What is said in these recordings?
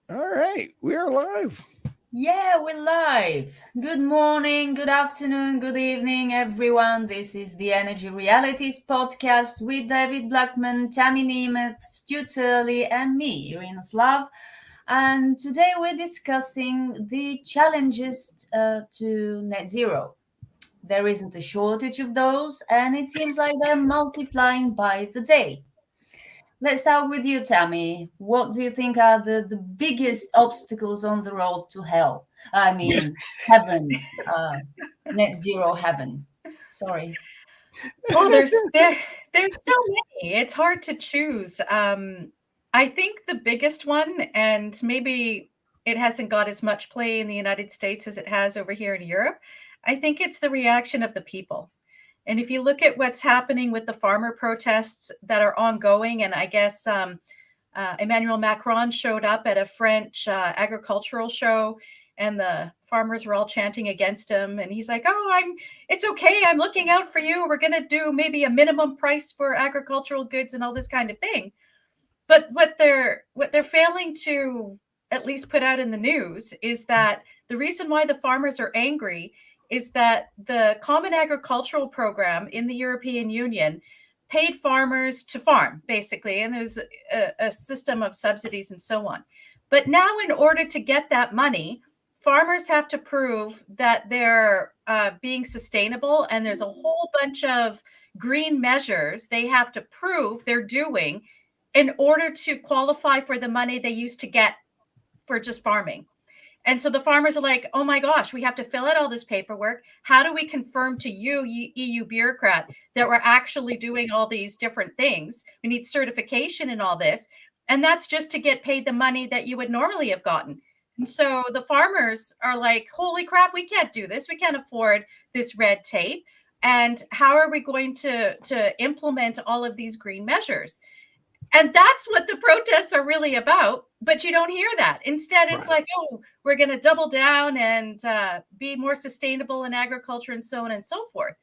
All right, we are live. Yeah, we're live. Good morning, good afternoon, good evening, everyone. This is the Energy Realities podcast with David Blackman, Tammy Nemeth, Stu Turley, and me, Irina Slav. And today we're discussing the challenges to net zero. There isn't a shortage of those, and it seems like they're multiplying by the day. Let's start with you, Tammy. What do you think are the biggest obstacles on the road to hell? I mean, heaven, net zero heaven. Sorry. Oh, there's so many. It's hard to choose. I think the biggest one, and maybe it hasn't got as much play in the United States as it has over here in Europe. I think it's the reaction of the people. And if you look at what's happening with the farmer protests that are ongoing, and I guess Emmanuel Macron showed up at a French agricultural show, and the farmers were all chanting against him. And he's like, "Oh, it's okay. I'm looking out for you. We're going to do maybe a minimum price for agricultural goods and all this kind of thing." But what they're failing to at least put out in the news is that the reason why the farmers are angry is that the Common Agricultural Program in the European Union paid farmers to farm, basically, and there's a system of subsidies and so on. But now, in order to get that money, farmers have to prove that they're being sustainable, and there's a whole bunch of green measures they have to prove they're doing in order to qualify for the money they used to get for just farming. And so the farmers are like, "Oh my gosh, we have to fill out all this paperwork. How do we confirm to you, EU bureaucrat, that we're actually doing all these different things? We need certification and all this." And that's just to get paid the money that you would normally have gotten. And so the farmers are like, "Holy crap, we can't do this. We can't afford this red tape. And how are we going to implement all of these green measures?" And that's what the protests are really about. But you don't hear that. Instead, it's Right. like, "Oh, we're going to double down and be more sustainable in agriculture and so on and so forth."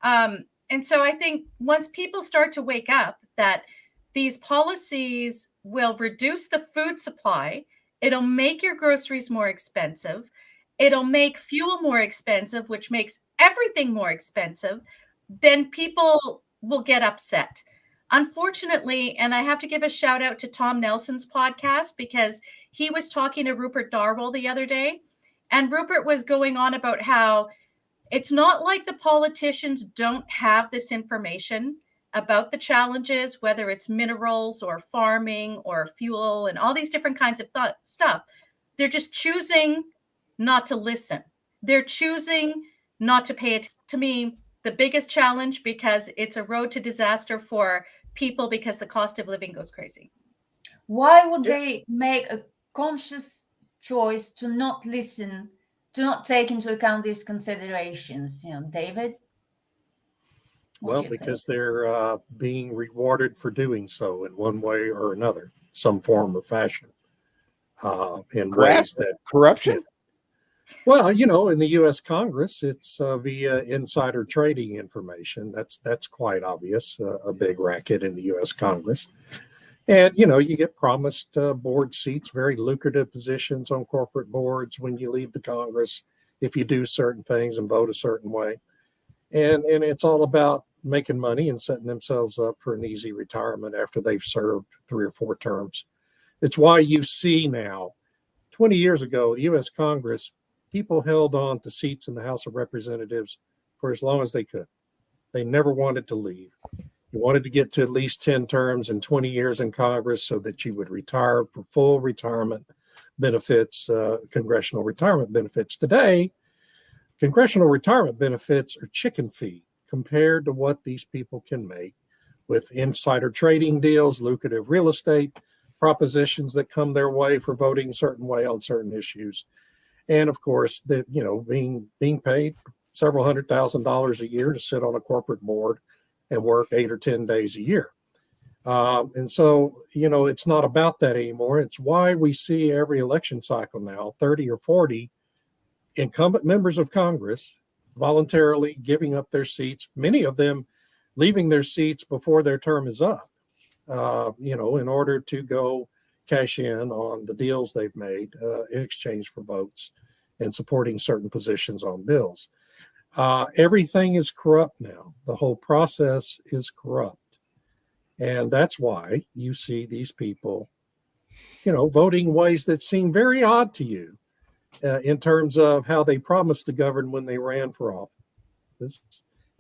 And so I think once people start to wake up that these policies will reduce the food supply, it'll make your groceries more expensive, it'll make fuel more expensive, which makes everything more expensive, then people will get upset. Unfortunately, and I have to give a shout out to Tom Nelson's podcast because he was talking to Rupert Darwell the other day, and Rupert was going on about how it's not like the politicians don't have this information about the challenges, whether it's minerals or farming or fuel and all these different kinds of stuff. They're just choosing not to listen. They're choosing not to pay it. To me, the biggest challenge, because it's a road to disaster for people because the cost of living goes crazy. Why would Yeah. they make a conscious choice to not listen, to not take into account these considerations? David, what do Well, you think? because they're being rewarded for doing so in one way or another, some form or fashion, in Graft, ways that, yeah. corruption. Well, in the U.S. Congress, it's via insider trading information. That's quite obvious. A big racket in the U.S. Congress. And you get promised board seats, very lucrative positions on corporate boards when you leave the Congress if you do certain things and vote a certain way. And it's all about making money and setting themselves up for an easy retirement after they've served 3 or 4 terms. It's why you see now, 20 years ago, the U.S. Congress, people held on to seats in the House of Representatives for as long as they could. They never wanted to leave. You wanted to get to at least 10 terms and 20 years in Congress so that you would retire for full retirement benefits, congressional retirement benefits. Today, congressional retirement benefits are chicken feed compared to what these people can make with insider trading deals, lucrative real estate propositions that come their way for voting a certain way on certain issues. And of course, being paid several $100,000 a year to sit on a corporate board and work 8 or 10 days a year. And so, it's not about that anymore. It's why we see every election cycle now 30 or 40 incumbent members of Congress voluntarily giving up their seats, many of them leaving their seats before their term is up, in order to go cash in on the deals they've made in exchange for votes and supporting certain positions on bills. Everything is corrupt now. The whole process is corrupt. And that's why you see these people, voting ways that seem very odd to you in terms of how they promised to govern when they ran for office,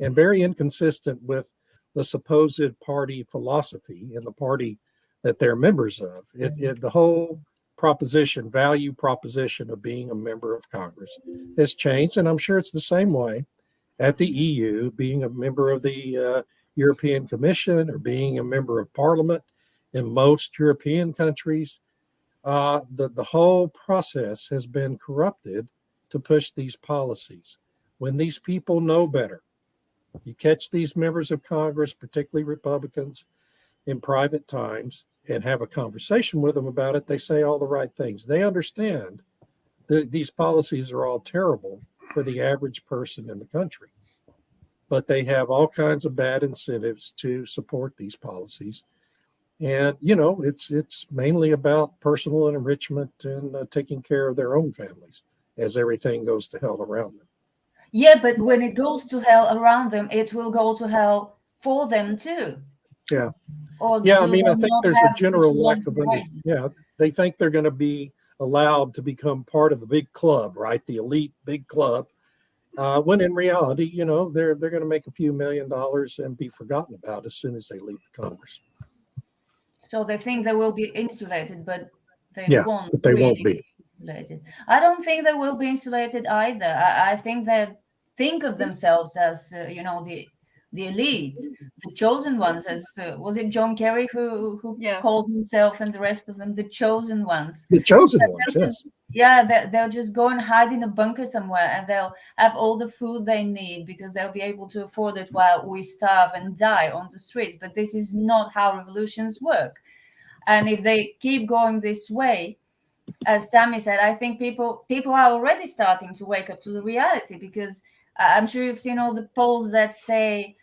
and very inconsistent with the supposed party philosophy and the party that they're members of. The whole value proposition of being a member of Congress has changed. And I'm sure it's the same way at the EU, being a member of the European Commission or being a member of Parliament in most European countries. The whole process has been corrupted to push these policies. When these people know better, you catch these members of Congress, particularly Republicans, in private times and have a conversation with them about it, they say all the right things. They understand that these policies are all terrible for the average person in the country. But they have all kinds of bad incentives to support these policies. And, it's mainly about personal enrichment and taking care of their own families as everything goes to hell around them. Yeah, but when it goes to hell around them, it will go to hell for them too. Yeah. Or I think there's a general lack of understanding. Yeah, they think they're going to be allowed to become part of the big club, right? The elite big club. When in reality, they're going to make a few $1 million and be forgotten about as soon as they leave the Congress. So they think they will be insulated, but they won't. But they really won't be insulated. I don't think they will be insulated either. I think they think of themselves as, the elite, the chosen ones. As was it John Kerry who called himself and the rest of them the chosen ones? The chosen ones, yes. They'll just go and hide in a bunker somewhere, and they'll have all the food they need because they'll be able to afford it while we starve and die on the streets. But this is not how revolutions work. And if they keep going this way, as Tammy said, I think people are already starting to wake up to the reality, because I'm sure you've seen all the polls that say,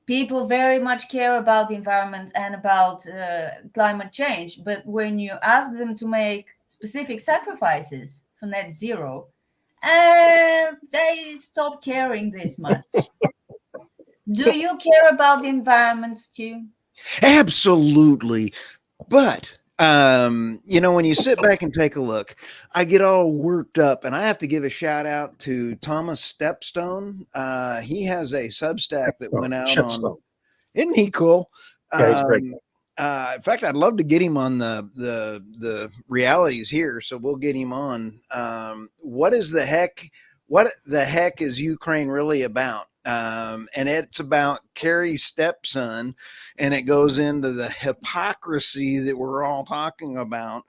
people very much care about the environment and about climate change. But when you ask them to make specific sacrifices for net zero, they stop caring this much. Do you care about the environment, Stu? Absolutely. But, when you sit back and take a look, I get all worked up, and I have to give a shout out to Thomas Stepstone. He has a Substack that went out on. Isn't he cool? Yeah, he's great. In fact, I'd love to get him on the realities here. So we'll get him on. What the heck is Ukraine really about? And it's about Kerry's stepson, and it goes into the hypocrisy that we're all talking about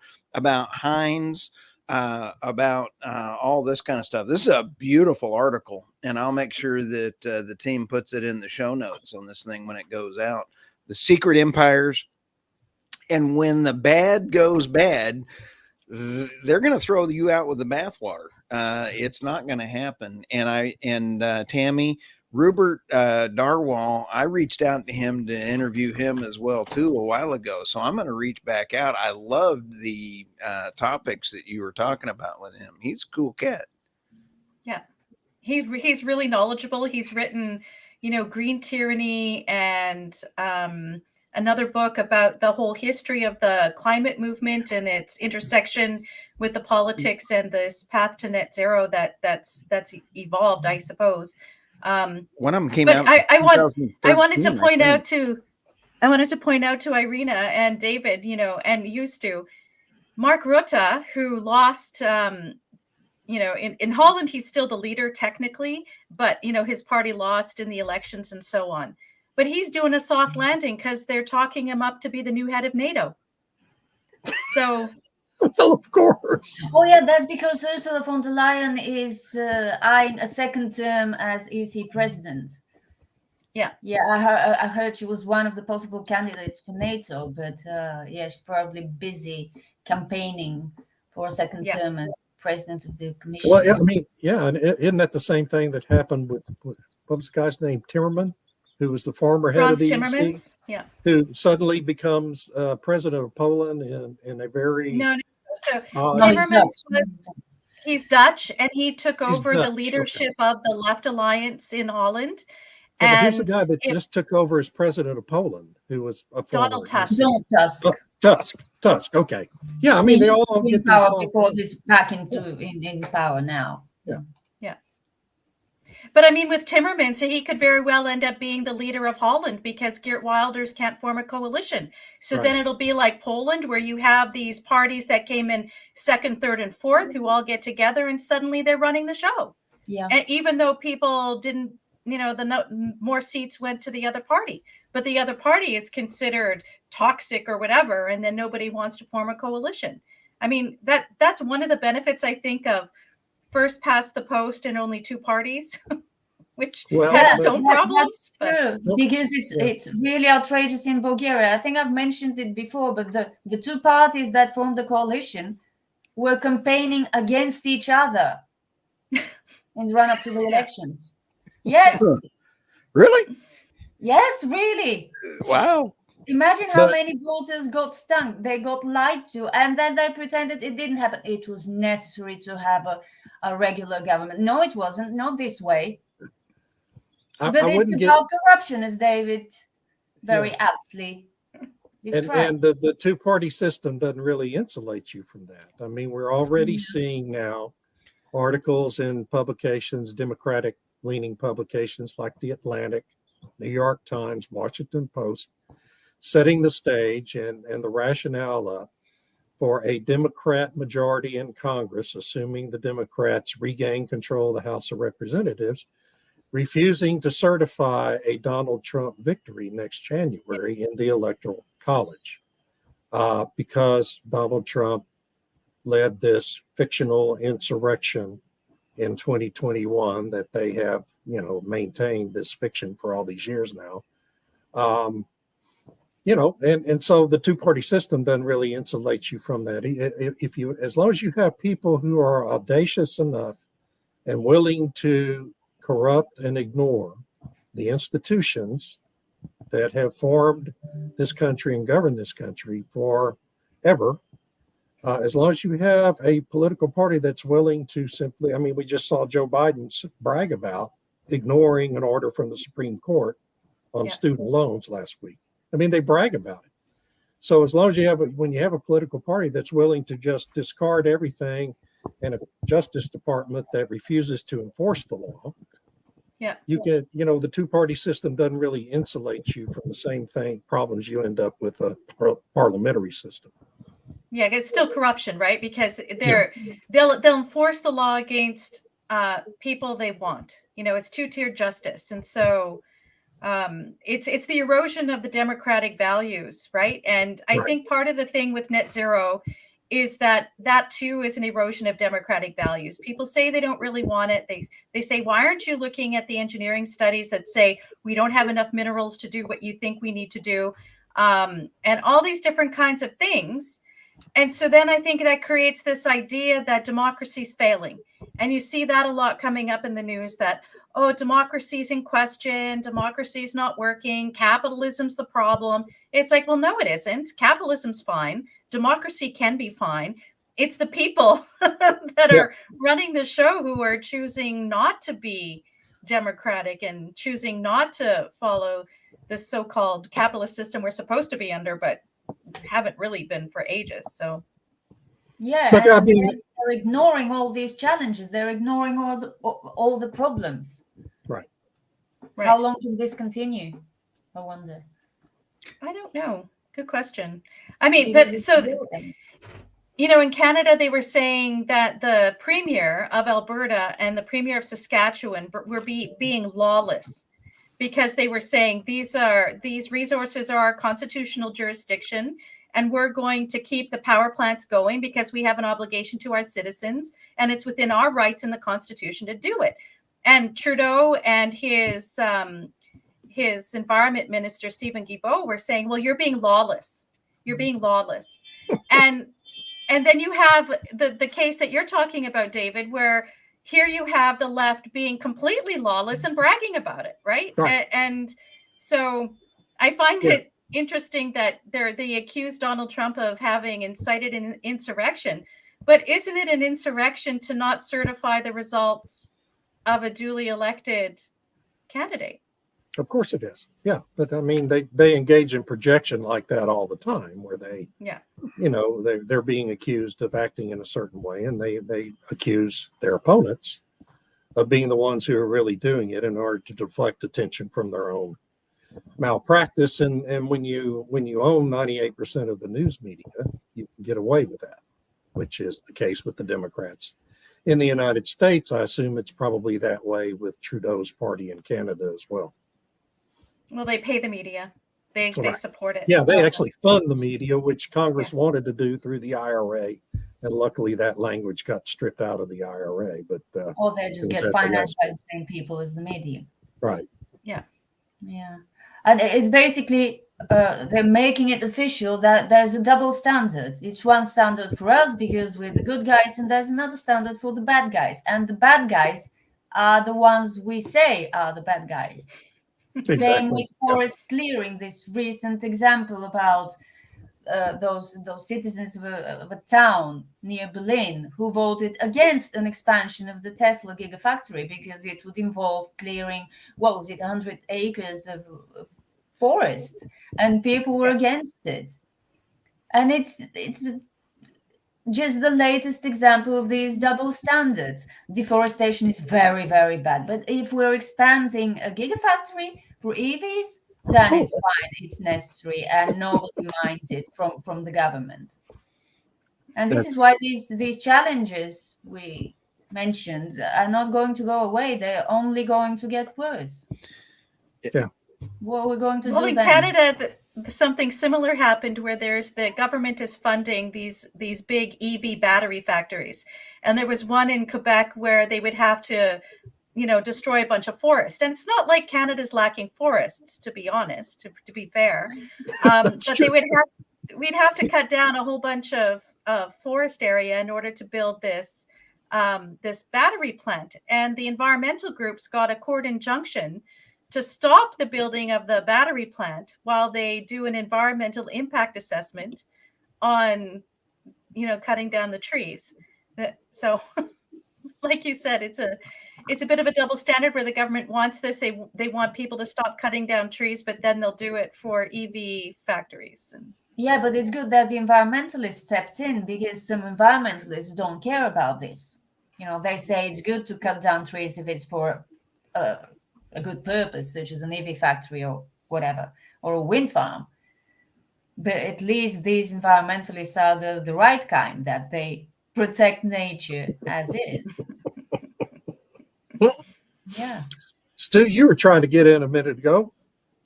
Heinz, about all this kind of stuff. This is a beautiful article, and I'll make sure that the team puts it in the show notes on this thing when it goes out. The secret empires, and when the bad goes bad, they're going to throw you out with the bathwater. It's not going to happen. And Tammy, Rupert Darwall, I reached out to him to interview him as well too a while ago. So I'm going to reach back out. I loved the topics that you were talking about with him. He's a cool cat. Yeah, he's really knowledgeable. He's written, Green Tyranny and another book about the whole history of the climate movement and its intersection with the politics and this path to net zero that's evolved, I suppose. One of them came but out. I wanted to point out to Irina and David, and used to Mark Rutte, who lost. In Holland, he's still the leader technically, but his party lost in the elections and so on. But he's doing a soft landing because they're talking him up to be the new head of NATO. So, well, of course. Oh yeah, that's because Ursula von der Leyen is eyeing a second term as EC president. Yeah. I heard she was one of the possible candidates for NATO, but she's probably busy campaigning for a second term as president of the commission. Well, and isn't that the same thing that happened with what was the guy's name? Timmerman? who was the former head Franz of the EC, Timmermans. Yeah. who suddenly becomes president of Poland in a very No. So odd- No, he's Timmermans Dutch. he's Dutch, and he took He's over Dutch, the okay. leadership of the Left Alliance in Holland. Yeah, but who's the And guy that it- just took over as president of Poland, who was a former Donald Tusk. Donald Tusk. Tusk. Okay, yeah. I mean, He they used all to be get in these. power before he's back in power now. But I mean, with Timmermans, he could very well end up being the leader of Holland because Geert Wilders can't form a coalition. So Right. then it'll be like Poland, where you have these parties that came in second, third, and fourth who all get together and suddenly they're running the show. Yeah. And even though people didn't, more seats went to the other party, but the other party is considered toxic or whatever, and then nobody wants to form a coalition. I mean, that's one of the benefits, I think, of first past the post and only two parties, which Well, has Yeah, its own That- problems. That's true, Nope. because Yeah. it's really outrageous in Bulgaria. I think I've mentioned it before, but the two parties that formed the coalition were campaigning against each other in the run up to the elections. Yes, Really? yes, really. Wow. Imagine how But- many voters got stung. They got lied to, and then they pretended it didn't happen. It was necessary to have a regular government. No, it wasn't. Not this way. I But it's wouldn't get. about corruption, as David very aptly And, described. the two-party system doesn't really insulate you from that. I mean, we're already No. seeing now articles in publications, Democratic-leaning publications like The Atlantic, New York Times, Washington Post, setting the stage and the rationale up for a Democrat majority in Congress, assuming the Democrats regain control of the House of Representatives, refusing to certify a Donald Trump victory next January in the Electoral College because Donald Trump led this fictional insurrection in 2021 that they have, maintained this fiction for all these years now. And so the two-party system doesn't really insulate you from that. As long as you have people who are audacious enough and willing to corrupt and ignore the institutions that have formed this country and governed this country forever, as long as you have a political party that's willing to simply, I mean, we just saw Joe Biden brag about ignoring an order from the Supreme Court on Yeah. student loans last week. I mean, they brag about it. So as long as when you have a political party that's willing to just discard everything and a Justice Department that refuses to enforce the law, Yeah. you can, the two-party system doesn't really insulate you from the same problems you end up with a parliamentary system. Yeah, it's still corruption, right? Because they'll enforce the law against people they want. It's two-tiered justice, and so it's the erosion of the democratic values, right? And I think part of the thing with net zero is that too is an erosion of democratic values. People say they don't really want it. They say, why aren't you looking at the engineering studies that say we don't have enough minerals to do what you think we need to do, and all these different kinds of things. And so then I think that creates this idea that democracy's failing. And you see that a lot coming up in the news that, oh, democracy's in question, democracy's not working, capitalism's the problem. It's like, well, no, it isn't. Capitalism's fine. Democracy can be fine. It's the people that are running the show who are choosing not to be democratic and choosing not to follow this so-called capitalist system we're supposed to be under, but haven't really been for ages. So Yeah, But, I and mean- they're ignoring all these challenges. They're ignoring all the problems. Right. How long can this continue? I wonder. I don't know. Good question. I mean, Because but it's so building. in Canada, they were saying that the premier of Alberta and the premier of Saskatchewan were being lawless because they were saying these resources are our constitutional jurisdiction, and we're going to keep the power plants going because we have an obligation to our citizens, and it's within our rights in the Constitution to do it. And Trudeau and his environment minister, Stephen Guilbeault, were saying, well, you're being lawless. You're being lawless. and then you have the case that you're talking about, David, where here you have the left being completely lawless and bragging about it, right? Right. And So I find Yeah. it interesting that they accused Donald Trump of having incited an insurrection. But isn't it an insurrection to not certify the results of a duly elected candidate? Of course it is. Yeah. But I mean, they engage in projection like that all the time where they, Yeah. they're being accused of acting in a certain way, and they accuse their opponents of being the ones who are really doing it in order to deflect attention from their own malpractice. And when you own 98% of the news media, you can get away with that, which is the case with the Democrats in the United States. I assume it's probably that way with Trudeau's party in Canada as well. Well, they pay the media. They Right. support it. Yeah, they actually fund the media, which Congress wanted to do through the IRA, and luckily that language got stripped out of the IRA. But Or they just It was get at the financed last by the same people as the media. right, Yeah. And it's basically they're making it official that there's a double standard. It's one standard for us because we're the good guys, and there's another standard for the bad guys. And the bad guys are the ones we say are the bad guys. Same Exactly. with forest clearing. This recent example about those citizens of a town near Berlin who voted against an expansion of the Tesla Gigafactory because it would involve clearing, what was it, 100 acres of forests, and people were against it. And it's just the latest example of these double standards. Deforestation is very, very bad. But if we're expanding a gigafactory for EVs, then it's fine, it's necessary, and nobody minds it from the government. And this is why these challenges we mentioned are not going to go away. They're only going to get worse. Yeah. What are we going to Well, do in then? Canada, something similar happened where the government is funding these big EV battery factories, and there was one in Quebec where they would have to, destroy a bunch of forest. And it's not like Canada's lacking forests, to be honest, to be fair. But true. we'd have to cut down a whole bunch of forest area in order to build this battery plant. And the environmental groups got a court injunction to stop the building of the battery plant while they do an environmental impact assessment on, cutting down the trees. So, like you said, it's a bit of a double standard where the government wants this. They want people to stop cutting down trees, but then they'll do it for EV factories. Yeah, but it's good that the environmentalists stepped in, because some environmentalists don't care about this. They say it's good to cut down trees if it's for a good purpose, such as an EV factory or whatever, or a wind farm. But at least these environmentalists are the right kind, that they protect nature as is. Yeah. Stu, you were trying to get in a minute ago.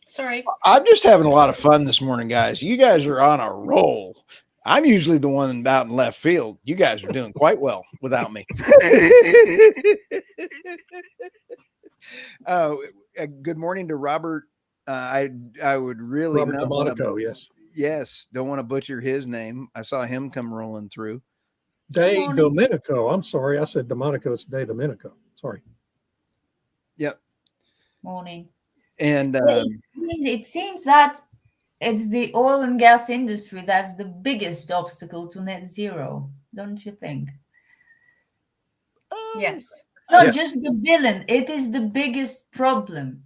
Sorry. I'm just having a lot of fun this morning, guys. You guys are on a roll. I'm usually the one out in left field. You guys are doing quite well without me. Good morning to Robert. I would really Robert not want to. DeMonico, yes. Don't want to butcher his name. I saw him come rolling through. De Domenico. I'm sorry, I said DeMonico. It's De Domenico. Sorry. Yep. Morning. And it seems that it's the oil and gas industry that's the biggest obstacle to net zero, don't you think? Yes. Not Yes. just the villain, it is the biggest problem.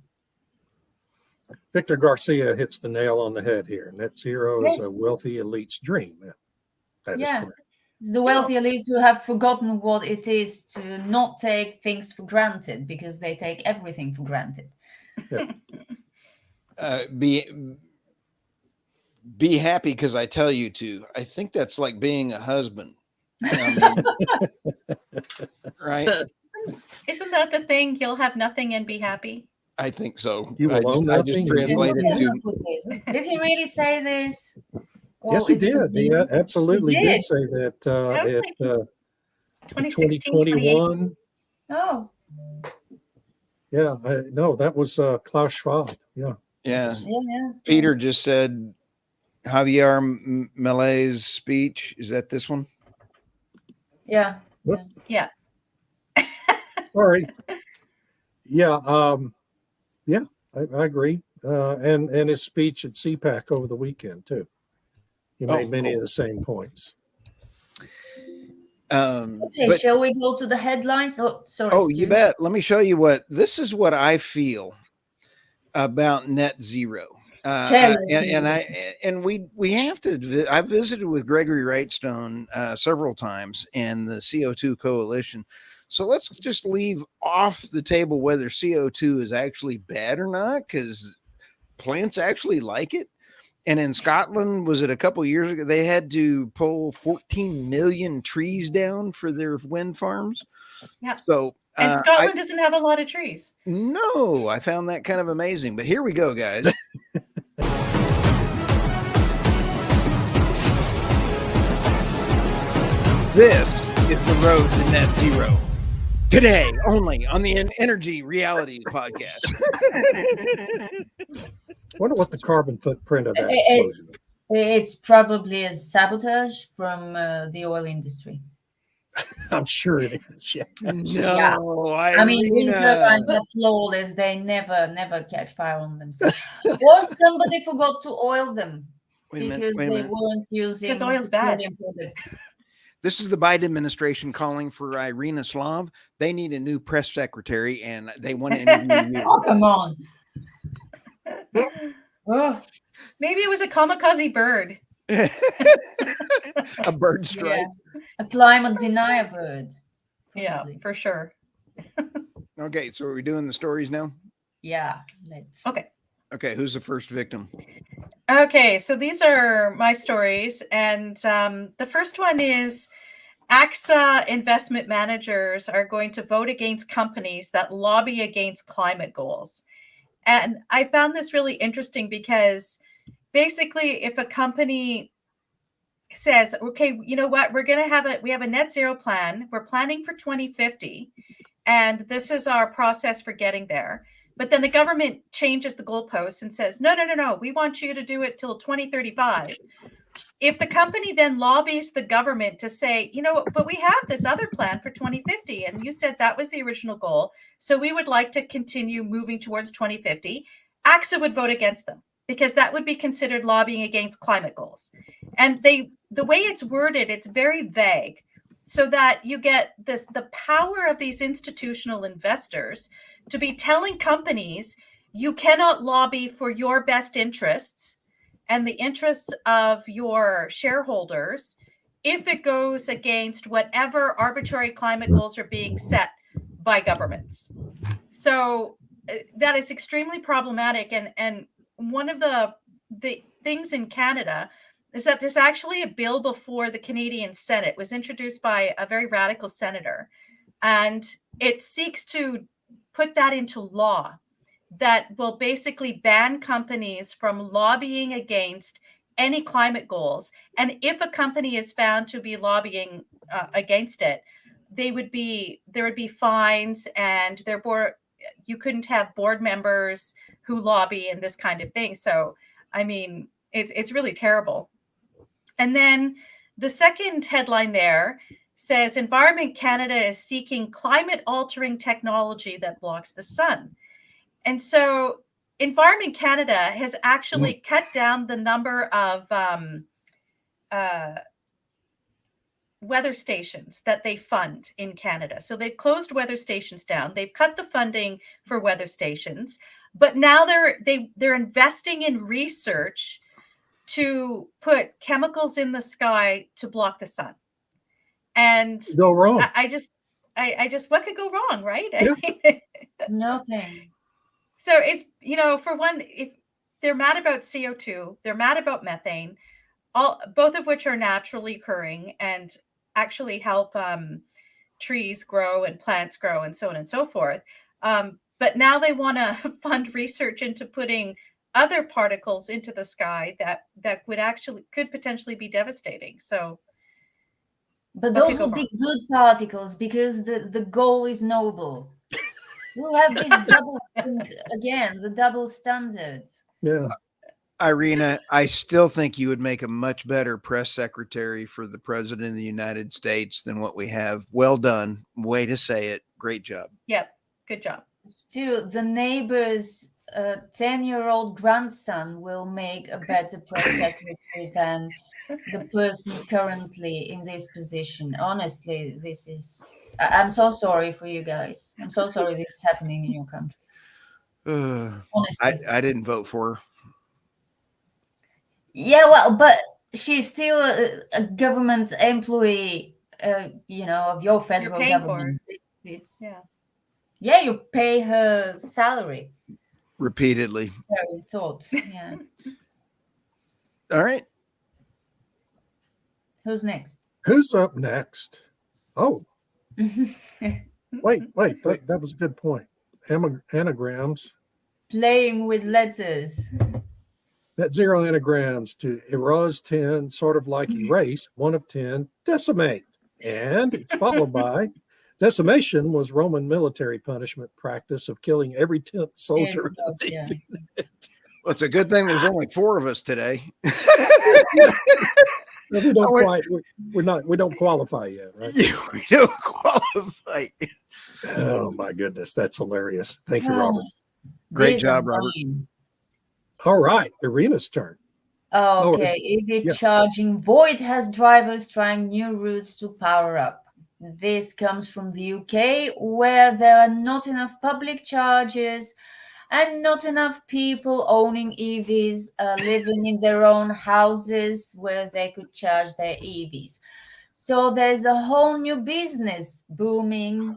Victor Garcia hits the nail on the head here. Net zero is Yes. a wealthy elite's dream. That is correct. It's the wealthy elites who have forgotten what it is to not take things for granted, because they take everything for granted. be happy because I tell you to. I think that's like being a husband. Right? Isn't that the thing? You'll have nothing and be happy. I think so. You will own I just nothing. translated Did to. he really say this? Yes, Or he is it a did. He meme? absolutely He did did. say that I was at thinking 2016, 2021. Oh, Yeah, no, that was Klaus Schwab. Yeah. Yeah. yeah. Peter just said Javier Milei's speech. Is that this one? Yeah. Sorry. Yeah. I agree. and his speech at CPAC over the weekend too. He made many of the same points. Okay, But, shall we go to the headlines? Oh, sorry. oh, Stu. you bet. Let me show you this is what I feel about net zero. We have to. I visited with Gregory Wrightstone several times and the CO2 Coalition. So let's just leave off the table whether CO2 is actually bad or not, because plants actually like it. And in Scotland, was it a couple of years ago, they had to pull 14 million trees down for their wind farms. Yeah. So and Scotland doesn't have a lot of trees. No, I found that kind of amazing. But here we go, guys. This is the road to net zero. Today, only on the Energy Realities podcast. I wonder what the carbon footprint of that It's probably a sabotage from the oil industry. I'm sure it is. Yeah. No, I mean, wind turbines are flawless. They never catch fire on themselves. Or somebody forgot to oil them because they weren't using because oil's bad. Products. This is the Biden administration calling for Irina Slav. They need a new press secretary, and they want to interview you. Oh, come on. Oh. Maybe it was a kamikaze bird. A bird strike. Yeah. A climate denier bird. Yeah, Probably. for sure. Okay, so are we doing the stories now? Yeah, let's. Okay, who's the first victim? Okay, so these are my stories. And the first one is AXA investment managers are going to vote against companies that lobby against climate goals. And I found this really interesting because basically if a company says, okay, you know what, we have a net zero plan. We're planning for 2050. And this is our process for getting there. But then the government changes the goalposts and says, no, we want you to do it till 2035. If the company then lobbies the government to say, but we have this other plan for 2050, and you said that was the original goal, so we would like to continue moving towards 2050, AXA would vote against them because that would be considered lobbying against climate goals. And the way it's worded, it's very vague, so that you get the power of these institutional investors to be telling companies you cannot lobby for your best interests and the interests of your shareholders if it goes against whatever arbitrary climate goals are being set by governments. So that is extremely problematic. And one of the things in Canada is that there's actually a bill before the Canadian Senate. It was introduced by a very radical senator, and it seeks to put that into law that will basically ban companies from lobbying against any climate goals. And if a company is found to be lobbying against it, there would be fines, and you couldn't have board members who lobby and this kind of thing. So, I mean, it's really terrible. And then the second headline there says Environment Canada is seeking climate altering technology that blocks the sun. And so Environment Canada has actually cut down the number of weather stations that they fund in Canada. So they've closed weather stations down. They've cut the funding for weather stations, but now they're investing in research to put chemicals in the sky to block the sun. And go wrong. I just what could go wrong, right? Yeah. Nothing. So it's, for one, if they're mad about CO2, they're mad about methane, both of which are naturally occurring and actually help trees grow and plants grow and so on and so forth. But now they want to fund research into putting other particles into the sky that could potentially be devastating. So, but those would be good particles because the goal is noble. We'll have this the double standards. Yeah. Irina, I still think you would make a much better press secretary for the president of the United States than what we have. Well done. Way to say it. Great job. Yep. Good job. Still, the neighbors a 10-year-old grandson will make a better press secretary than the person currently in this position. Honestly, this is. I'm so sorry for you guys. I'm so sorry this is happening in your country. Honestly. I didn't vote for her. Yeah, well, but she's still a government employee, of your federal paying for government. It's Yeah. you pay her salary. Repeatedly. Very thoughts. Yeah. All right. Who's next? Who's up next? Oh, wait, that was a good point. Anagrams. Playing with letters. Net zero anagrams to erase 10, sort of like erase, 1 of 10, decimate. And it's followed by decimation was Roman military punishment practice of killing every 10th soldier. Yeah. Well, it's a good thing there's only 4 of us today. We don't we don't qualify yet, right? Yeah, we don't qualify. Oh my goodness, that's hilarious. Thank you, Robert. Great These job, are Robert. mine. All right, Irina's turn. Okay, EV charging. Void has drivers trying new routes to power up. This comes from the UK, where there are not enough public chargers and not enough people owning EVs living in their own houses where they could charge their EVs. So there's a whole new business booming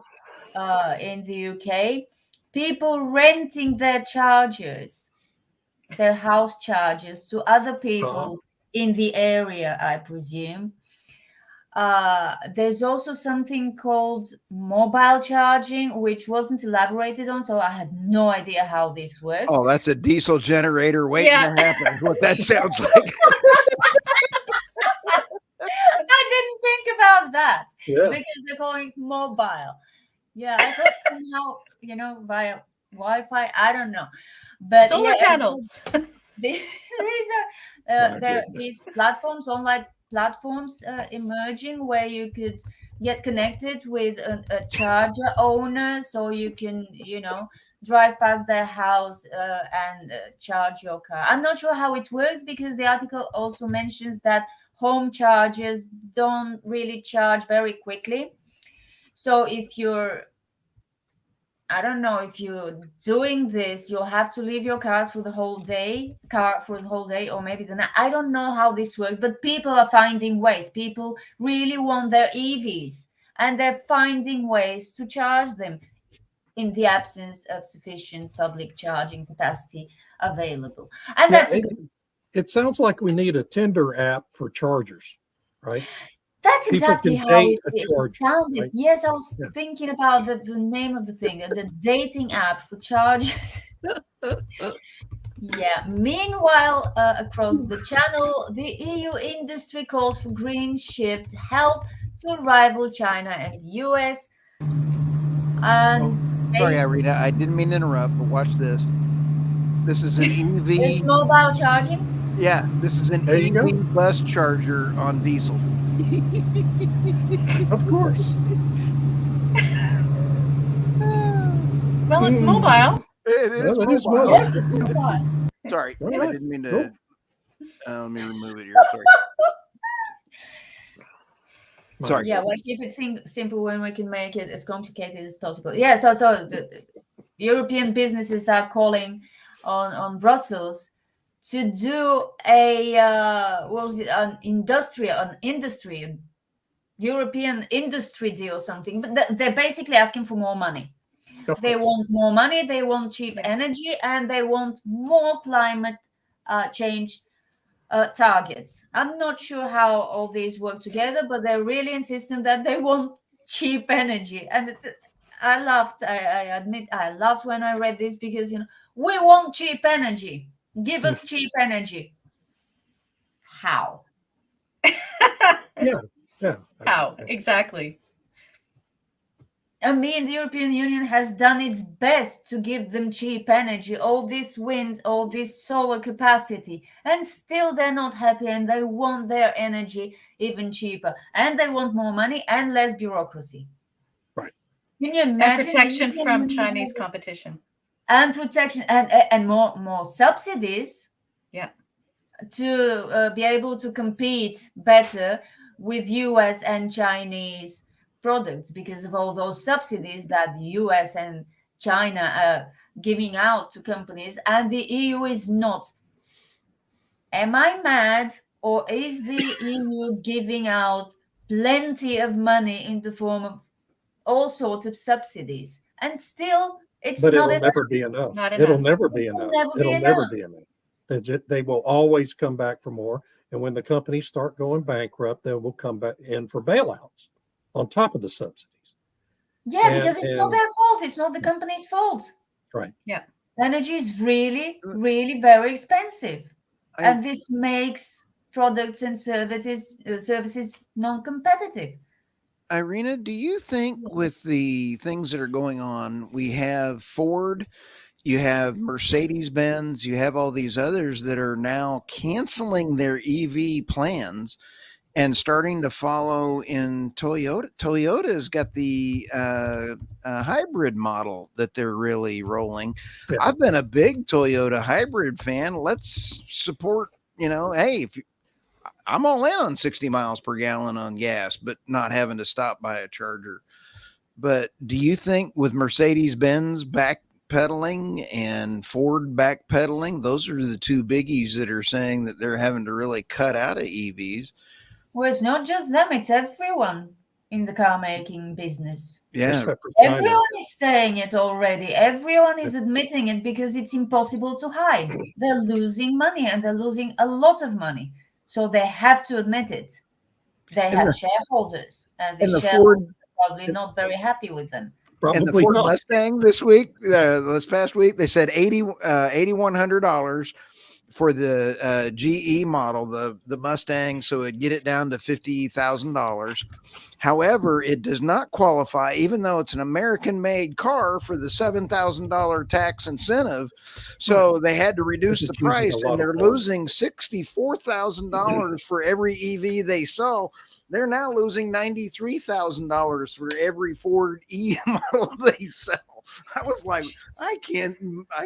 in the UK. People renting their chargers, their house chargers, to other people in the area, I presume. There's also something called mobile charging, which wasn't elaborated on, so I have no idea how this works. Oh, that's a diesel generator waiting to happen. Is what that sounds like. I didn't think about that Yeah. because they're calling it mobile. Yeah, I thought somehow, via Wi-Fi. I don't know, but Solar panel. These My are goodness. these platforms, online platforms, emerging where you could get connected with a charger owner, so you can, drive past their house and charge your car. I'm not sure how it works because the article also mentions that home chargers don't really charge very quickly. So if you're doing this, you'll have to leave your car for the whole day, or maybe the night. I don't know how this works, but people are finding ways. People really want their EVs, and they're finding ways to charge them in the absence of sufficient public charging capacity available. And Yeah, that's it sounds like we need a Tinder app for chargers, right? That's People exactly can how date it a charger, sounded. right? Yes, I was Yeah. thinking about the name of the thing, the dating app for chargers. Yeah. Meanwhile, across the channel, the EU industry calls for green shift help to rival China and the US. And Sorry, Irina, I didn't mean to interrupt, but watch this. This is an there's EV. mobile charging. Yeah, this is an There you go. EV bus charger on diesel. Of course. Well, it's mobile. It is Well, it is mobile. mobile. Yes, it's mobile. Sorry, All I right. didn't mean to. Cool. Let me remove it here. My Sorry. Yeah, well, keep it simple when we can make it as complicated as possible. Yeah, so the European businesses are calling on Brussels to do an European industry deal or something. But they're basically asking for more money. Of They course. want more money, they want cheap energy, and they want more climate change targets. I'm not sure how all these work together, but they're really insisting that they want cheap energy. And I laughed. I admit I laughed when I read this because we want cheap energy. Give us cheap energy. How? Yeah. How? Exactly. I mean, the European Union has done its best to give them cheap energy, all this wind, all this solar capacity, and still they're not happy and they want their energy even cheaper. And they want more money and less bureaucracy. Right. Can you imagine? And protection from Chinese competition. and protection and more subsidies. Yeah. To be able to compete better with US and Chinese products because of all those subsidies that the US and China are giving out to companies, and the EU is not. Am I mad, or is the EU giving out plenty of money in the form of all sorts of subsidies, and still it's But not it'll enough? never be enough. Not It'll enough. never be It'll enough. never be It'll never enough. be enough. They will always come back for more. And when the companies start going bankrupt, they will come back in for bailouts on top of the subsidies. Yeah, because it's not their fault. It's not the company's fault. Right. Yeah. Energy is really, really very expensive. And this makes products and services non-competitive. Irina, do you think with the things that are going on, we have Ford, you have Mercedes-Benz, you have all these others that are now canceling their EV plans and starting to follow in Toyota? Toyota's got the hybrid model that they're really rolling. Yeah. I've been a big Toyota hybrid fan. Let's support, hey, I'm all in on 60 miles per gallon on gas, but not having to stop by a charger. But do you think with Mercedes-Benz backpedaling and Ford backpedaling, those are the two biggies that are saying that they're having to really cut out of EVs? Well, it's not just them, it's everyone in the car making business. Yeah. Except for China. Everyone is saying it already. Everyone is admitting it because it's impossible to hide. They're losing money, and they're losing a lot of money. So they have to admit it. They have shareholders, and the shareholders are probably not very happy with them. Probably and the Ford not. Mustang this past week, they said $8,100 for the GE model, the Mustang, so it'd get it down to $50,000. However, it does not qualify, even though it's an American-made car, for the $7,000 tax incentive. So they had to reduce the price, and they're losing $64,000 for every EV they sell. They're now losing $93,000 for every Ford E model they sell. I was like, I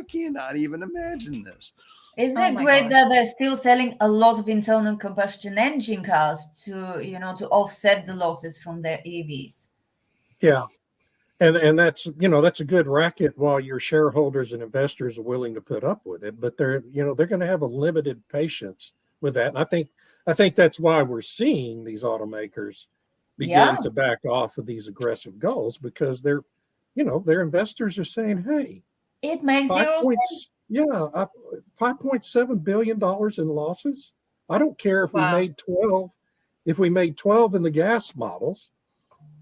cannot even imagine this. Isn't it great that they're still selling a lot of internal combustion engine cars to offset the losses from their EVs? Yeah. And that's a good racket while your shareholders and investors are willing to put up with it, but they're going to have a limited patience with that. And I think that's why we're seeing these automakers begin to back off of these aggressive goals, because their investors are saying, hey, it makes zero sense. Yeah, $5.7 billion in losses. I don't care if we made 12. If we made 12 in the gas models,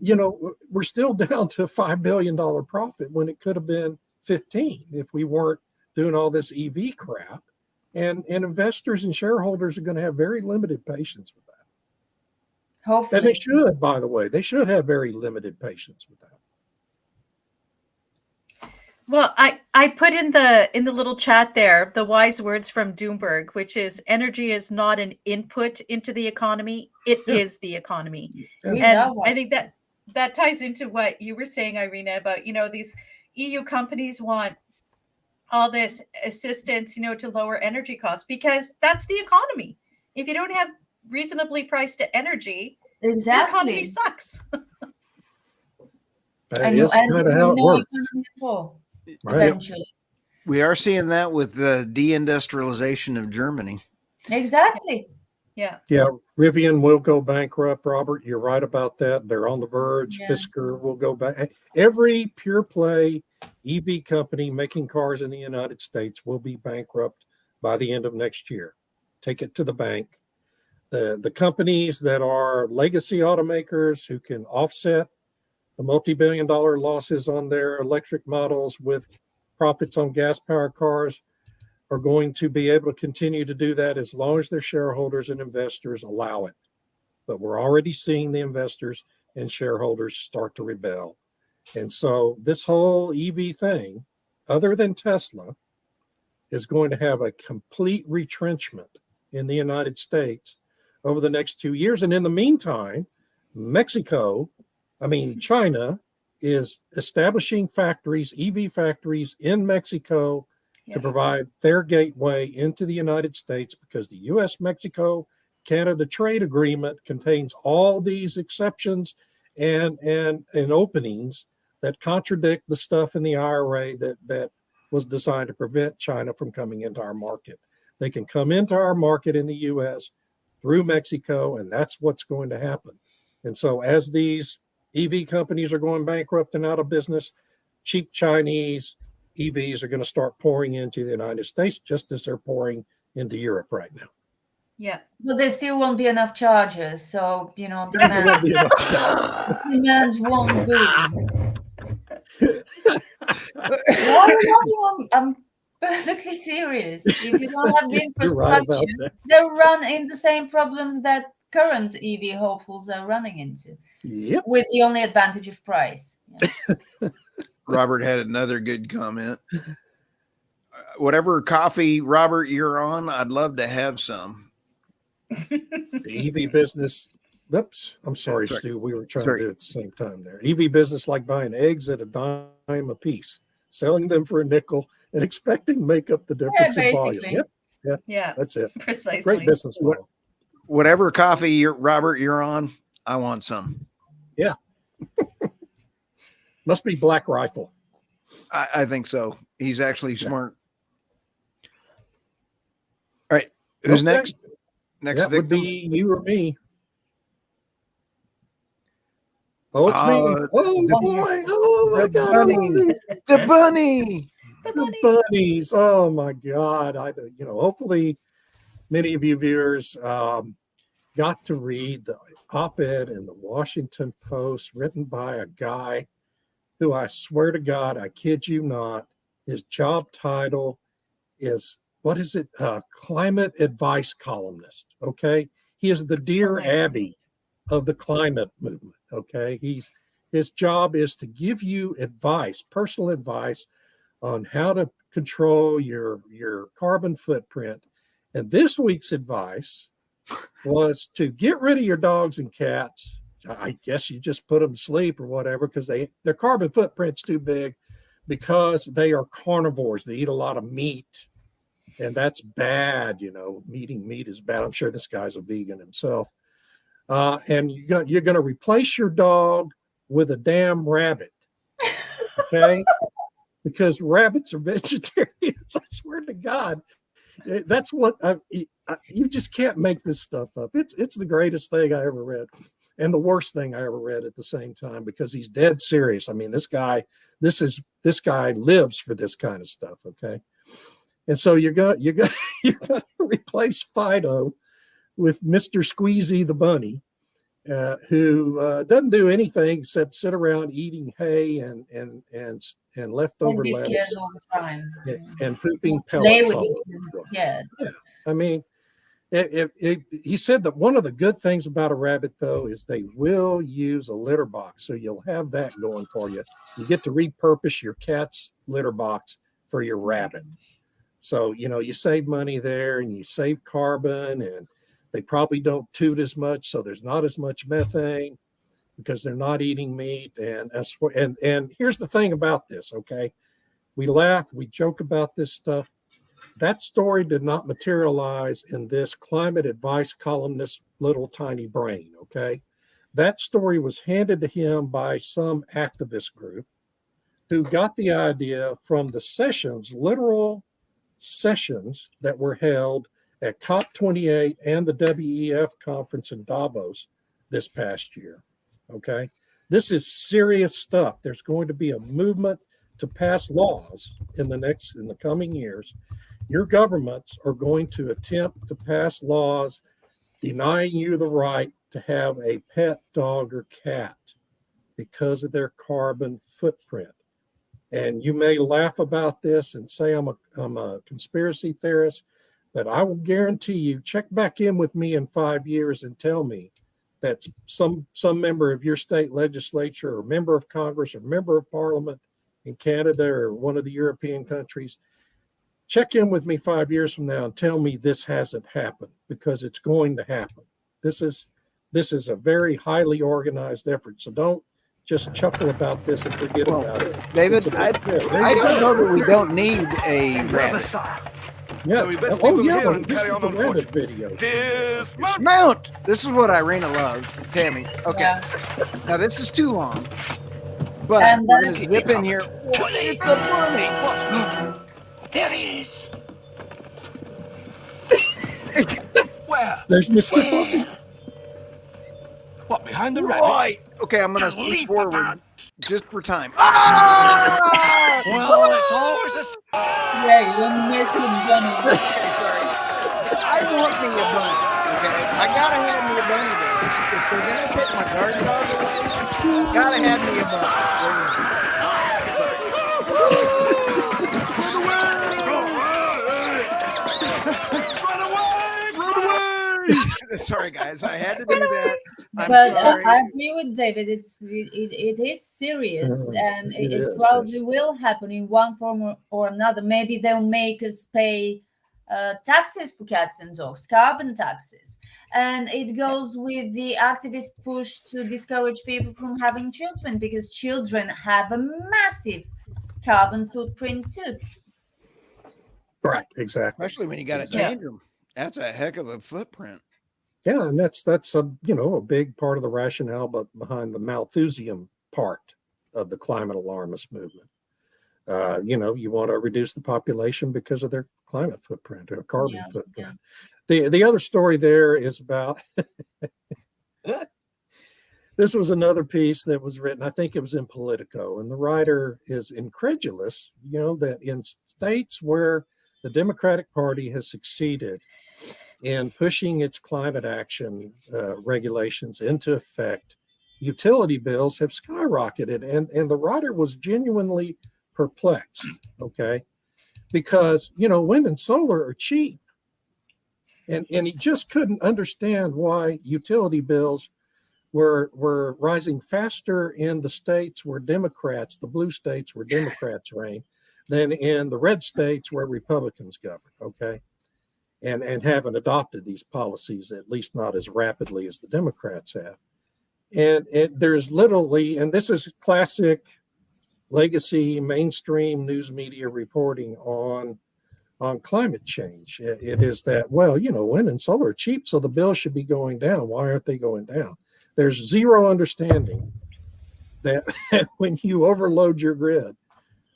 we're still down to a $5 billion profit when it could have been 15 if we weren't doing all this EV crap. And investors and shareholders are going to have very limited patience with that. Hopefully. And they should, by the way, they should have very limited patience with that. Well, I put in the little chat there the wise words from Doomberg, which is energy is not an input into the economy. It is the economy. And I think that ties into what you were saying, Irina, about, these EU companies want all this assistance, to lower energy costs, because that's the economy. If you don't have reasonably priced energy, the economy sucks. That is kind of how it works. Eventually. We are seeing that with the deindustrialization of Germany. Exactly. Yeah. Rivian will go bankrupt, Robert. You're right about that. They're on the verge. Yeah. Fisker will go back. Every pure play EV company making cars in the United States will be bankrupt by the end of next year. Take it to the bank. The companies that are legacy automakers who can offset the multi-billion-dollar losses on their electric models with profits on gas-powered cars are going to be able to continue to do that as long as their shareholders and investors allow it. But we're already seeing the investors and shareholders start to rebel. And so this whole EV thing, other than Tesla, is going to have a complete retrenchment in the United States over the next 2 years. And in the meantime, China is establishing factories, EV factories in Mexico Yeah. to provide their gateway into the United States, because the US Mexico Canada trade agreement contains all these exceptions and openings that contradict the stuff in the IRA that was designed to prevent China from coming into our market. They can come into our market in the US through Mexico, and that's what's going to happen. And so as these EV companies are going bankrupt and out of business, cheap Chinese EVs are going to start pouring into the United States, just as they're pouring into Europe right now. Yeah. But there still won't be enough chargers, so There won't demand, be enough. demand won't boom. Why? I'm perfectly serious. If you don't have the You're right about infrastructure, that. they'll run into the same problems that current EV hopefuls are running into, Yep. with the only advantage of price. Yeah. Robert had another good comment. Whatever coffee, Robert, you're on, I'd love to have some. The EV business. Oops, I'm sorry, Sorry. Stu. We were trying Sorry. to do it at the same time there. EV business like buying eggs at a dime a piece, selling them for a nickel, and expecting to make up the difference in volume. basically. Yep, Yeah. that's it. Precisely. Great business model. Whatever coffee, Robert, you're on, I want some. Must be Black Rifle. I think so. He's actually smart. All right. Who's Okay. next? Next That would victim? be you or me. Oh, it's me. Uh, Oh, the- boy. Oh, my the God. I love bunny. these. The bunny. The The bunny. bunnies. Oh, my God. Hopefully many of you viewers got to read the op-ed in the Washington Post written by a guy who, I swear to God, I kid you not, his job title is, what is it? Climate advice columnist. Okay. He is the Dear Oh, my God. Abby of the climate movement. Okay. His job is to give you advice, personal advice on how to control your carbon footprint. And this week's advice was to get rid of your dogs and cats. I guess you just put them to sleep or whatever, because their carbon footprint's too big, because they are carnivores. They eat a lot of meat, and that's bad. Eating meat is bad. I'm sure this guy's a vegan himself. And you're going to replace your dog with a damn rabbit. Okay. Because rabbits are vegetarians. I swear to God. That's what you just can't make this stuff up. It's the greatest thing I ever read, and the worst thing I ever read at the same time, because he's dead serious. I mean, this guy lives for this kind of stuff. Okay. And so you're gonna replace Fido with Mr. Squeezy the bunny, who doesn't do anything except sit around eating hay and leftover And be scared lettuce all the time. and pooping Play pellets. with all it. over the floor. Yeah. I mean, he said that one of the good things about a rabbit, though, is they will use a litter box. So you'll have that going for you. You get to repurpose your cat's litter box for your rabbit. So, you save money there, and you save carbon, and they probably don't toot as much. So there's not as much methane because they're not eating meat. And here's the thing about this. Okay. We laugh, we joke about this stuff. That story did not materialize in this climate advice columnist's little tiny brain. Okay. That story was handed to him by some activist group who got the idea from the sessions, literal sessions that were held at COP28 and the WEF conference in Davos this past year. Okay. This is serious stuff. There's going to be a movement to pass laws in the coming years. Your governments are going to attempt to pass laws denying you the right to have a pet dog or cat because of their carbon footprint. And you may laugh about this and say I'm a conspiracy theorist, but I will guarantee you, check back in with me in 5 years and tell me that some member of your state legislature or member of Congress or member of Parliament in Canada or one of the European countries, check in with me 5 years from now and tell me this hasn't happened, because it's going to happen. This is a very highly organized effort. So just chuckle about this and forget about it. David, It's a I big- I don't know that we don't need a rabbit. Yes. we better Oh, leave them yeah. here and This carry is on the on foot. rabbit video. Dismount. This is what Irina loves. Tammy. Okay. Yeah. Now this is too long, but And we're then- gonna zip in here. What? It's a bunny. There he is. Where? There's Mr. Funky. What, behind the rabbit? Right. Okay, I'm gonna Just speed leap forward about. just for time. Ah! Well, it's always a... Yeah, you don't mess with bunny. Sorry. I want me a bunny. Okay, I gotta have me a bunny. Though. If they're gonna take my guard dog away, gotta have me a bunny. Sorry. Run away! Run away! Sorry, guys, I had to do that. I'm But sorry. I agree with David. It is serious, and It it is, probably yes. will happen in one form or another. Maybe they'll make us pay taxes for cats and dogs, carbon taxes, and it goes with the activist push to discourage people from having children because children have a massive carbon footprint too. Right. Exactly. Especially when you got to Yeah. change them. That's a heck of a footprint. Yeah, and that's a a big part of the rationale, but behind the Malthusian part of the climate alarmist movement. You want to reduce the population because of their climate footprint or carbon Yeah, footprint. The other story there is about this was another piece that was written, I think it was in Politico, and the writer is incredulous, that in states where the Democratic Party has succeeded in pushing its climate action regulations into effect, utility bills have skyrocketed. And the writer was genuinely perplexed, okay? Because, wind and solar are cheap. And he just couldn't understand why utility bills were rising faster in the states where Democrats, the blue states where Democrats reign, than in the red states where Republicans govern, okay? And haven't adopted these policies, at least not as rapidly as the Democrats have. And there's literally, and this is classic legacy mainstream news media reporting on climate change. It is that, wind and solar are cheap, so the bill should be going down. Why aren't they going down? There's zero understanding that when you overload your grid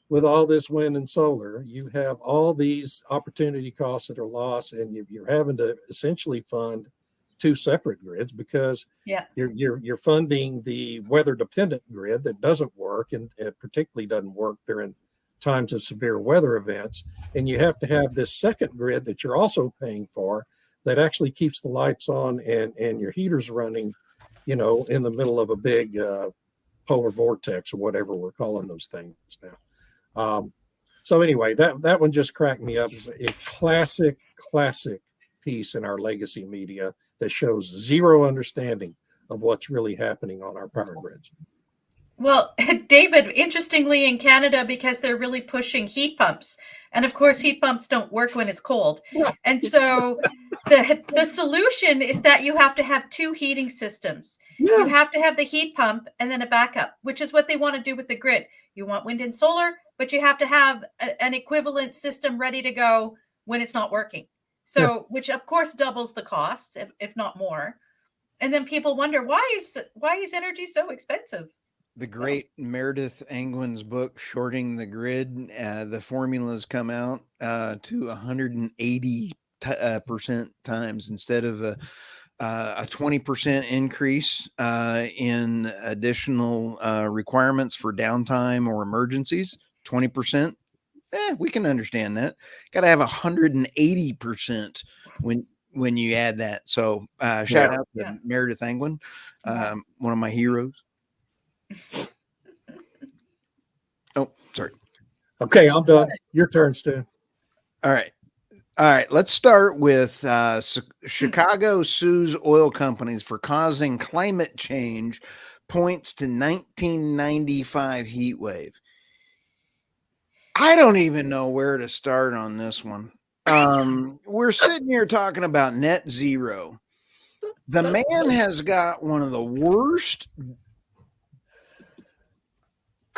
with all this wind and solar, you have all these opportunity costs that are lost, and you're having to essentially fund two separate grids because you're funding the weather dependent grid that doesn't work, and it particularly doesn't work during times of severe weather events. And you have to have this second grid that you're also paying for that actually keeps the lights on and your heaters running, in the middle of a big polar vortex or whatever we're calling those things now. So anyway, that one just cracked me up. It's a classic piece in our legacy media that shows zero understanding of what's really happening on our power grids. Well, David, interestingly, in Canada, because they're really pushing heat pumps, and of course, heat pumps don't work when it's cold. And so the solution is that you have to have two heating systems. You have to have the heat pump and then a backup, which is what they want to do with the grid. You want wind and solar, but you have to have an equivalent system ready to go when it's not working. So, which of course doubles the cost, if not more. And then people wonder, why is energy so expensive? The great Meredith Angwin's book, Shorting the Grid, the formulas come out to 180% times instead of a 20% increase in additional requirements for downtime or emergencies. 20%, we can understand that. Got to have 180% when you add that. So shout out to Meredith Angwin, one of my heroes. Oh, sorry. Okay, I'm done. Your turn, Stu. All right. Let's start with Chicago sues oil companies for causing climate change, points to 1995 heat wave. I don't even know where to start on this one. We're sitting here talking about net zero. The man has got one of the worst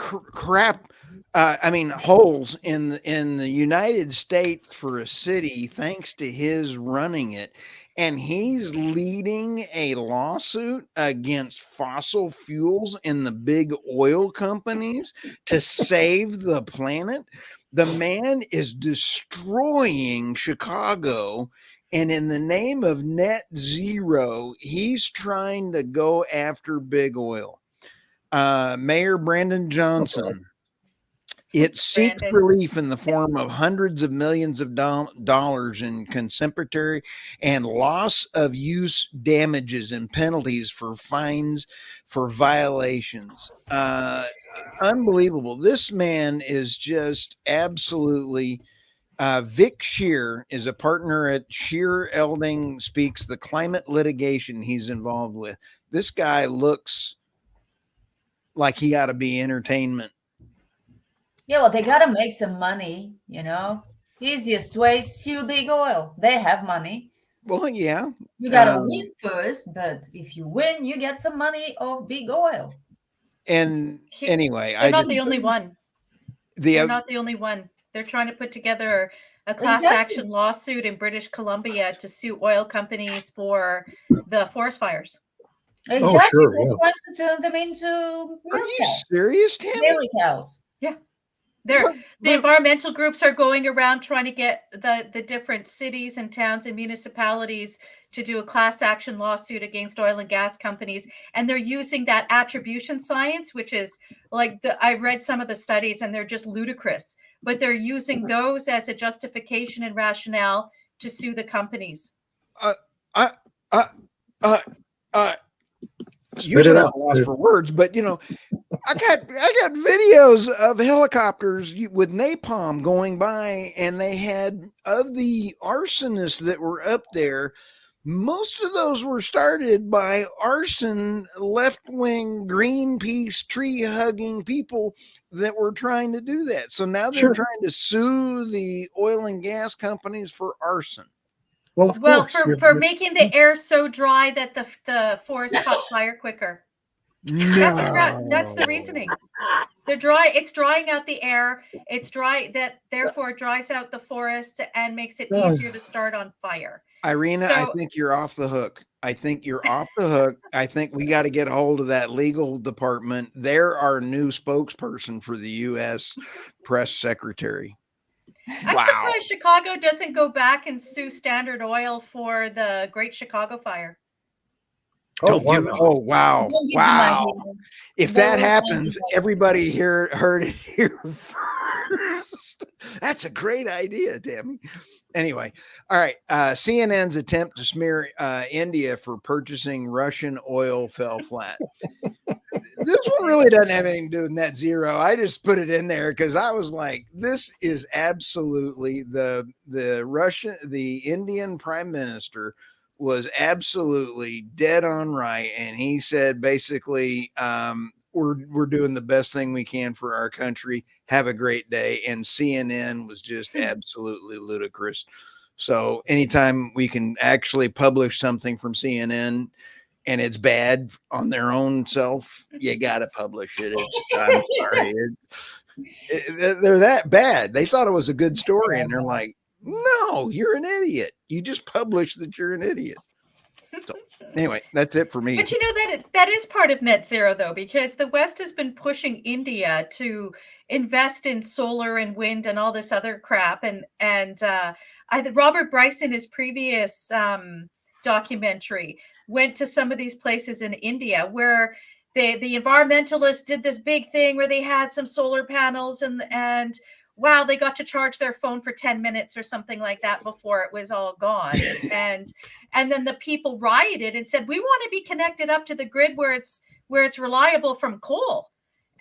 crap. I mean, holes in the United States for a city, thanks to his running it. And he's leading a lawsuit against fossil fuels and the big oil companies to save the planet. The man is destroying Chicago. And in the name of net zero, he's trying to go after big oil. Mayor Brandon Johnson. It seeks relief in the form of hundreds of millions of dollars in compensatory and loss of use damages and penalties for fines for violations. Unbelievable. This man is just absolutely. Vic Shear is a partner at Shear Elding Speaks, the climate litigation he's involved with. This guy looks like he ought to be entertainment. Yeah, well, they gotta make some money, you know. Easiest way is sue big oil. They have money. Well, yeah. You gotta win first, but if you win, you get some money of big oil. And anyway, they're not the only one. They're not the only one. They're trying to put together a class action lawsuit in British Columbia to sue oil companies for the forest fires. Exactly. Oh, sure. They're Yeah. trying to turn them into Are you serious, Tammy? dairy cows. Yeah. The environmental groups are going around trying to get the different cities and towns and municipalities to do a class action lawsuit against oil and gas companies. And they're using that attribution science, which is like I've read some of the studies and they're just ludicrous, but they're using those as a justification and rationale to sue the companies. Usually I'm lost for words, but you know, I got videos of helicopters with napalm going by, and they had, of the arsonists that were up there, most of those were started by arson, left-wing Greenpeace tree-hugging people that were trying to do that. So now they're trying to sue the oil and gas companies for arson. Well, of course, for making the air so dry that the forest caught fire quicker. That's the reasoning. It's drying out the air. It's dry, that therefore dries out the forest and makes it easier to start on fire. Irina, I think you're off the hook. I think we got to get a hold of that legal department. They're our new spokesperson for the U.S. press secretary. I'm surprised Chicago doesn't go back and sue Standard Oil for the Great Chicago Fire. Oh, wow. If that happens, everybody here heard it here first. That's a great idea, Tammy. Anyway, all right. CNN's attempt to smear India for purchasing Russian oil fell flat. This one really doesn't have anything to do with net zero. I just put it in there because I was like, this is absolutely the Indian prime minister was absolutely dead on right. And he said, basically, we're doing the best thing we can for our country. Have a great day. And CNN was just absolutely ludicrous. So anytime we can actually publish something from CNN and it's bad on their own self, you got to publish it. I'm sorry. They're that bad. They thought it was a good story. And they're like, no, you're an idiot. You just published that you're an idiot. So anyway, that's it for me. But you know that is part of net zero, though, because the West has been pushing India to invest in solar and wind and all this other crap. And Robert Bryce, in his previous documentary, went to some of these places in India where the environmentalists did this big thing where they had some solar panels and wow, they got to charge their phone for 10 minutes or something like that before it was all gone. And then the people rioted and said, we want to be connected up to the grid where it's reliable from coal.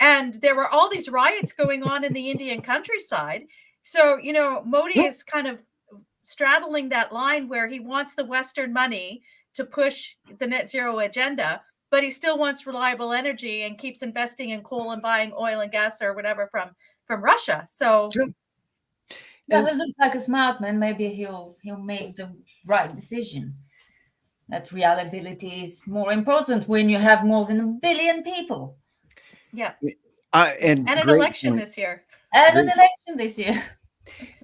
And there were all these riots going on in the Indian countryside. So, you know, Modi is kind of straddling that line where he wants the Western money to push the net zero agenda, but he still wants reliable energy and keeps investing in coal and buying oil and gas or whatever from Russia. So that looks like a smart man. Maybe he'll make the right decision. That reliability is more important when you have more than 1 billion people. Yeah. And And an great election point. this year. And an Great. election this year.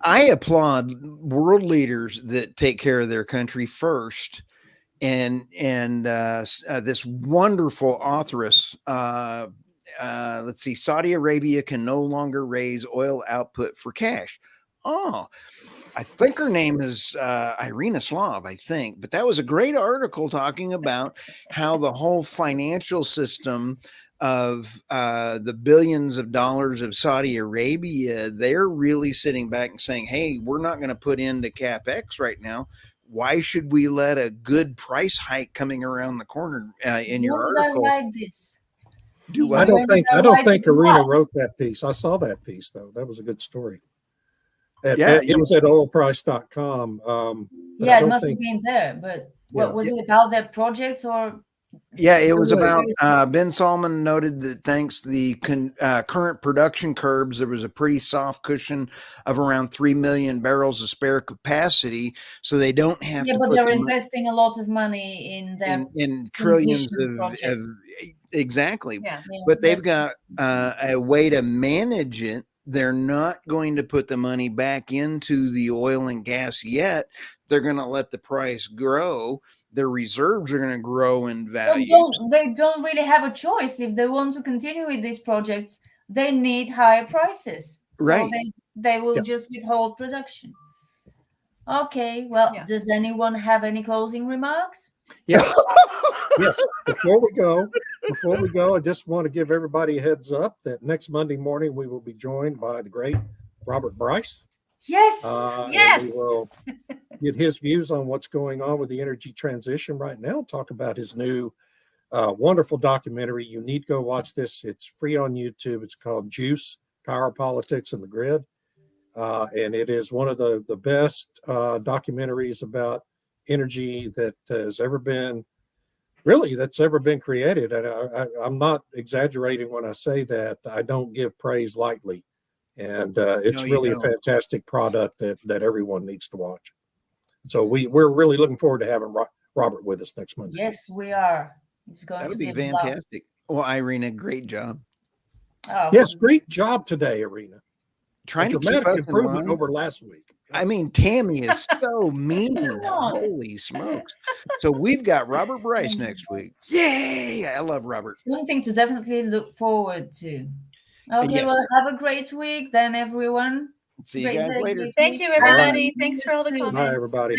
I applaud world leaders that take care of their country first. And this wonderful authoress, let's see, Saudi Arabia can no longer raise oil output for cash. Oh, I think her name is Irina Slav, I think. But that was a great article talking about how the whole financial system of the billions of dollars of Saudi Arabia, they're really sitting back and saying, hey, we're not going to put into CapEx right now. Why should we let a good price hike coming around the corner in your When did article? I write this? Do I what? don't When think did I don't write think it Arena last? wrote that piece. I saw that piece though. That was a good story. Yeah, It was at oilprice.com. But I Yeah, it don't must have think been there. But what Yeah. was it about their projects or? Yeah, it was Really? about Ben Solomon noted that thanks to the current production curbs, there was a pretty soft cushion of around 3 million barrels of spare capacity, so they don't have Yeah, to but put they're them investing a lot of money in their in trillions transition of projects. exactly. Yeah. Yeah, But they've that's- got a way to manage it. They're not going to put the money back into the oil and gas yet. They're going to let the price grow. Their reserves are going to grow in value. They don't really have a choice. If they want to continue with these projects, they need higher prices. So Right. they will Yeah. just withhold production. Okay, well, Yeah. does anyone have any closing remarks? Yes. Yes. Before we go, I just want to give everybody a heads up that next Monday morning we will be joined by the great Robert Bryce. Yes. And Yes. we will get his views on what's going on with the energy transition right now. Talk about his new wonderful documentary. You need to go watch this. It's free on YouTube. It's called Juice: Power, Politics, and the Grid. And it is one of the best documentaries about energy that has ever been created. And I'm not exaggerating when I say that. I don't give praise lightly. And it's No, you really a don't. fantastic product that everyone needs to watch. So we're really looking forward to having Robert with us next Monday. Yes, we are. It's going That'll to be a blast. fantastic. Well, Irina, great job. Oh, Yes, great job today, Arena. Trying to keep Dramatic us in improvement line. over last week. I mean, Tammy is so mean. Come on. Holy smokes. So we've got Robert Bryce next week. Yay! I love Robert. something to definitely look forward to. Okay, Yes. well, have a great week then, everyone. See you Great guys day, later. great Thank week. you, And everybody. Thanks for all the you too. comments. Bye, everybody.